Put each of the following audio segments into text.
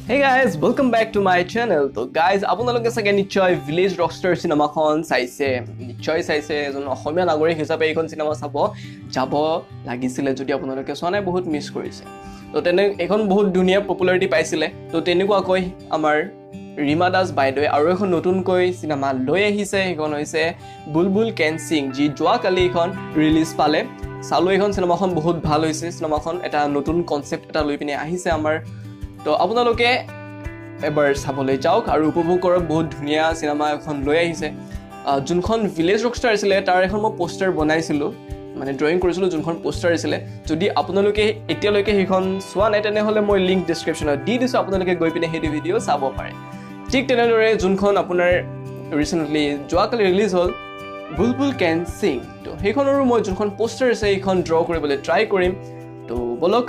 Hey guys, welcome back to my channel. So guys, আপোনালোকে সাগে নিশ্চয় village Rockstar সিনেমাখন চাইছে এজন অসমীয়া নাগৰিক হিচাপে এইখন সিনেমা চাব যাব লাগিছিল যদি আপোনালোকে চোৱা বহুত মিছ কৰিছে তো তেনে এখন বহুত দুনিয়া পপুলাৰিটি পাইছিলে তো তেনেকুৱাকৈ আমাৰ ৰিমা দাস বাইদেৱে আৰু এখন নতুনকৈ সিনেমা লৈ আহিছে এখন হৈছে বুলবুল কেন সিং যি যোৱাকালি এখন ৰিলিজ পালে চালো এখন সিনেমাখন বহুত ভাল হৈছে সিনেমাখন এটা নতুন কনসেপ্ট এটা লৈ পিনে আহিছে আমাৰ তো আপোনালোকে এবাৰ চাবলৈ যাওক আৰু উপভোগ কৰক বহুত ধুনীয়া সিনেমা এখন লৈ আহিছে যোনখন ভিলেজ ৰকষ্টাৰ আছিল তাৰ এখন মই পোষ্টাৰ বনাইছিলোঁ মানে ড্ৰয়িং কৰিছিলোঁ যোনখন পোষ্টাৰ আছিল যদি আপোনালোকে এতিয়ালৈকে সেইখন চোৱা নাই তেনেহ'লে মই লিংক ডেছক্ৰিপশ্যনত দি দিছোঁ আপোনালোকে গৈ পিনে সেইটো ভিডিঅ' চাব পাৰে ঠিক তেনেদৰে যোনখন আপোনাৰ ৰিচেণ্টলি যোৱাকালি ৰিলিজ হ'ল বুলবুল কেন সিং তো সেইখনৰো মই যোনখন পোষ্টাৰ আছে সেইখন ড্ৰ কৰিবলৈ ট্ৰাই কৰিম তো বলক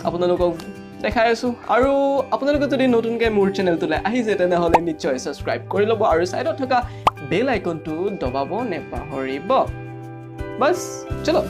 আপোনালোকক দেখাই আছো আৰু আপোনালোকে যদি নতুনকৈ মোৰ চেনেলটোলৈ আহিছে তেনেহ'লে নিশ্চয় ছাবস্ক্ৰাইব কৰি ল'ব আৰু সাইডত থকা বেল আইকনটো দবাব নেপাহৰিব বাস চলো